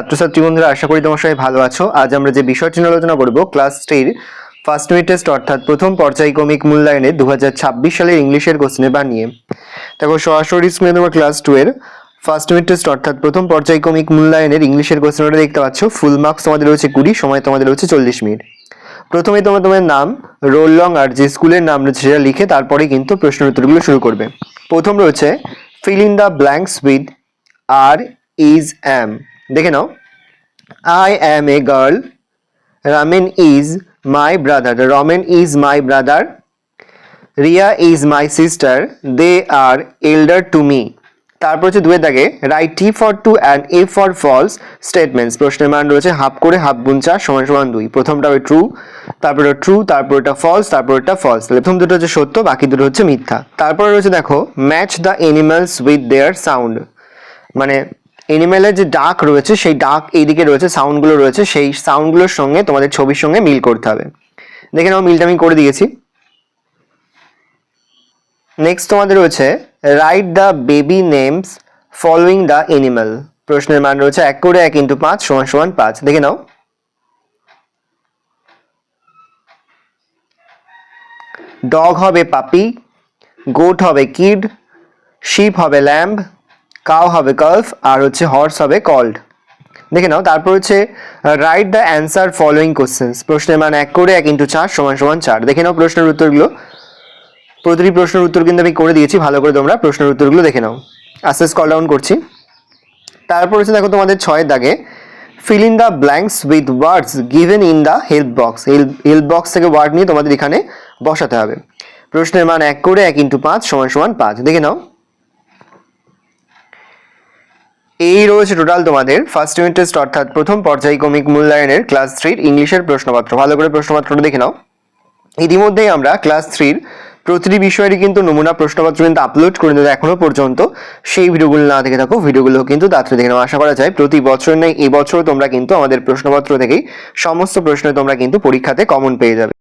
ছাত্রছাত্রী বন্ধুরা, আশা করি তোমার সবাই ভালো আছো। আজ আমরা যে বিষয়টি নিয়ে আলোচনা করব ক্লাস 3 ফার্স্ট ইউনিট টেস্ট অর্থাৎ প্রথম পর্যায়ক্রমিক মূল্যায়নে 2026 সালের ইংলিশের কোশ্চেন বানিয়ে। দেখো সরাসরি স্ক্রিনে তোমার ক্লাস 2 এর ফার্স্ট ইউনিট টেস্ট অর্থাৎ প্রথম পর্যায়ক্রমিক মূল্যায়নের ইংলিশের কোশ্চেনটা দেখতে পাচ্ছ। ফুল মার্কস তোমাদের রয়েছে 20, সময় তোমাদের রয়েছে 40 মিনিট। প্রথমে তোমার নাম, রোল রং আর যে স্কুলের নাম রয়েছে সেটা লিখে তারপরে কিন্তু প্রশ্নের উত্তরগুলো শুরু করবে। প্রথম রয়েছে fill in the blanks with are is am. দেখে নাও, I am a girl. Ramen is my brother. Ramen is my brother. Ria is my sister. They are elder to me. তারপর হচ্ছে দুয়ের দাগে write T for true and A for false statements. প্রশ্নের মান রয়েছে half করে half গুণ 4 সমান সমান 2। প্রথমটা হবে ট্রু, তারপরে ট্রু, তারপর এটা ফলস, তারপর এটা ফলস। প্রথম দুটো হচ্ছে সত্য, বাকি দুটো হচ্ছে মিথ্যা। তারপরে রয়েছে দেখো match the animals with their sound, মানে এনিম্যালের যে ডাক রয়েছে সেই ডাক এইদিকে রয়েছে, সাউন্ডগুলো রয়েছে, সেই সাউন্ডগুলোর সঙ্গে তোমাদের ছবির সঙ্গে মিল করতে হবে। দেখে নাও মিলটা আমি করে দিয়েছি। নেক্সট তোমাদের রয়েছে write the baby names following the animal. প্রশ্নের মান রয়েছে 1 করে 1 × 5 সমান সমান 5। দেখে নাও, ডগ হবে পাপি, গোট হবে কিড, শিপ হবে ল্যাম্ব, কাউ হবে কালফ, আর হচ্ছে হর্স হবে কল্ড। দেখে নাও, তারপর হচ্ছে write the answer following questions. প্রশ্নের মান 1 করে 1 × 4 সমান সমান 4। দেখে নাও প্রশ্নের উত্তরগুলো, প্রতিটি প্রশ্নের উত্তর কিন্তু আমি করে দিয়েছি, ভালো করে তোমরা প্রশ্নের উত্তরগুলো দেখে নাও। আস্তে স্ক্রল ডাউন করছি। তারপর হচ্ছে দেখো তোমাদের 6 দাগে feel in the blanks with words given in the help box. Help box থেকে ওয়ার্ড নিয়ে তোমাদের এখানে বসাতে হবে। প্রশ্নের মান 1 করে 1 × 5 সমান সমান 5। দেখে নাও, এই রয়েছে টোটাল তোমাদের ফার্স্ট ইউনিট টেস্ট অর্থাৎ প্রথম পর্যায়ক্রমিক মূল্যায়নের ক্লাস 3 ইংলিশের প্রশ্নপত্র। ভালো করে প্রশ্নপত্রটা দেখে নাও। ইতিমধ্যেই আমরা ক্লাস 3 প্রতিটি বিষয়েরই কিন্তু নমুনা প্রশ্নপত্র কিন্তু আপলোড করে দেবো এখনো পর্যন্ত। সেই ভিডিওগুলো না দেখে থাকো, ভিডিওগুলো কিন্তু তাড়াতাড়ি দেখে নাও। আশা করা যায় প্রতি বছর নেই এবছরও তোমরা কিন্তু আমাদের প্রশ্নপত্র থেকেই সমস্ত প্রশ্নে তোমরা কিন্তু পরীক্ষাতে কমন পেয়ে যাবে।